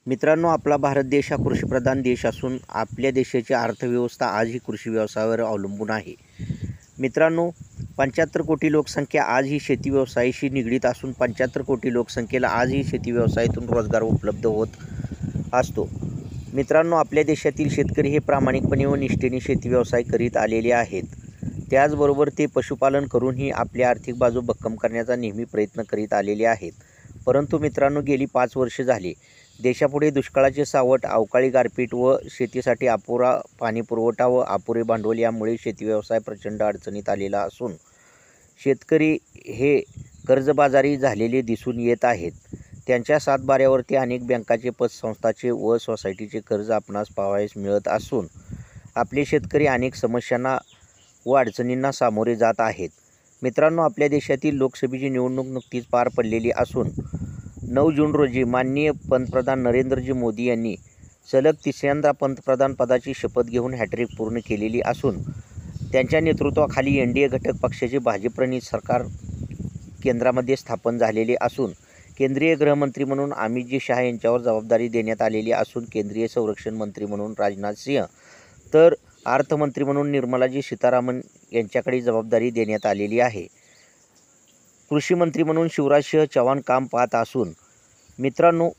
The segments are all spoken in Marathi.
मित्रांनो, आपला भारत देश हा कृषीप्रधान देश असून आपल्या देशाची अर्थव्यवस्था आजही कृषी व्यवसायावर अवलंबून आहे. मित्रांनो, 75 कोटी लोकसंख्या आज ही शेती व्यवसायाशी निगडीत असून 75 कोटी लोकसंख्येला आजही शेती व्यवसायातून रोजगार उपलब्ध होत असतो. मित्रांनो, आपल्या देशातील शेतकरी हे प्रामाणिकपणे व निष्ठेने शेती व्यवसाय करीत आलेले आहेत. त्याचबरोबर ते पशुपालन करूनही आपली आर्थिक बाजू भक्कम करण्याचा नेहमी प्रयत्न करीत आलेले आहेत. परंतु मित्रांनो, गेली 5 वर्षे झाली देशापुढे दुष्काळाचे सावट, अवकाळी गारपीट व शेतीसाठी अपुरा पाणीपुरवठा व अपुरे भांडवल यामुळे शेती व्यवसाय प्रचंड अडचणीत आलेला असून शेतकरी हे कर्जबाजारी झालेले दिसून येत आहेत. त्यांच्या सातबाऱ्यावरती अनेक बँकाचे, पतसंस्थांचे व सोसायटीचे कर्ज आपणास पाहावयास मिळत असून आपले शेतकरी अनेक समस्यांना व अडचणींना सामोरे जात आहेत. मित्रांनो, आपल्या देशातील लोकसभेची निवडणूक नुकतीच पार पडलेली असून 9 जून रोजी माननीय पंतप्रधान नरेंद्रजी मोदी यांनी सलग तिसऱ्यांदा पंतप्रधान पदाची शपथ घेऊन हॅट्रिक पूर्ण केलेली असून त्यांच्या नेतृत्वाखाली एनडीए घटक पक्षाचे भाजपप्रणीत सरकार केंद्रामध्ये स्थापन झालेले असून केंद्रीय गृहमंत्री म्हणून अमितजी शहा यांच्यावर जबाबदारी देण्यात आलेली असून केंद्रीय संरक्षण मंत्री म्हणून राजनाथ सिंह तर अर्थमंत्री म्हणून निर्मलाजी सीतारामन यांच्याकडे जबाबदारी देण्यात आलेली आहे. कृषी मंत्री म्हणून शिवराजसिंह चौहान काम पाहत असून मित्रांनो,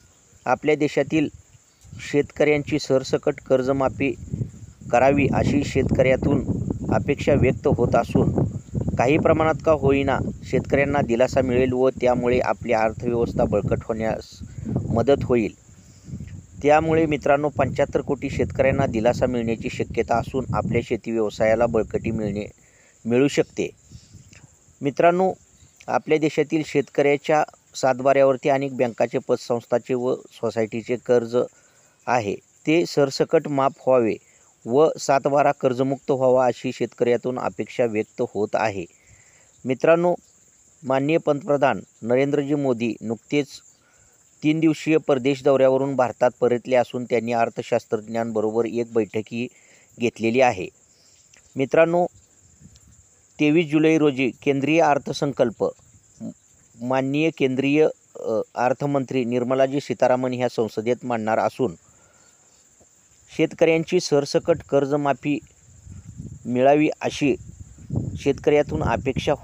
आपल्या देशातील शेतकऱ्यांची सरसकट कर्जमाफी करावी अशी शेतकऱ्यातून अपेक्षा व्यक्त होत असून काही प्रमाणात का होईना शेतकऱ्यांना दिलासा मिळेल व त्यामुळे आपली अर्थव्यवस्था बळकट होण्यास मदत होईल. त्यामुळे मित्रांनो, 75 कोटी शेतकऱ्यांना दिलासा मिळण्याची शक्यता असून आपल्या शेती व्यवसायाला बळकटी मिळू शकते. मित्रांनो, आपल्या देशातील शेतकऱ्याच्या सातबाऱ्यावरती अनेक बँकाचे, पतसंस्थांचे व सोसायटीचे कर्ज आहे ते सरसकट माफ व्हावे व सातबारा कर्जमुक्त व्हावा अशी शेतकऱ्यातून अपेक्षा व्यक्त होत आहे. मित्रांनो, माननीय पंतप्रधान नरेंद्रजी मोदी नुकतेच 3 दिवसीय परदेश दौऱ्यावरून भारतात परतले असून त्यांनी अर्थशास्त्रज्ञांबरोबर एक बैठकही घेतलेली आहे. मित्रांनो, 23 जुलै रोजी केंद्रीय अर्थसंकल्प माननीय केंद्रीय अर्थमंत्री निर्मलाजी सीतारामन ह्या संसदेत मांडणार असून शेतकऱ्यांची सरसकट कर्जमाफी मिळावी अशी शेतकऱ्यातून अपेक्षा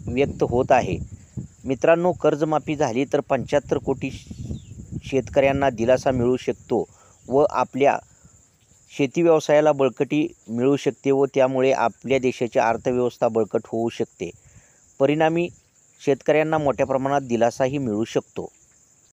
व्यक्त होत आहे. मित्रांनो, कर्जमाफी झाली तर 75 कोटी शेतकऱ्यांना दिलासा मिळू शकतो व आपल्या शेती व्यवसायाला बळकटी मिळू शकते व त्यामुळे आपल्या देशाची अर्थव्यवस्था बळकट होऊ शकते. परिणामी शेतकऱ्यांना मोठ्या प्रमाणात दिलासाही मिळू शकतो.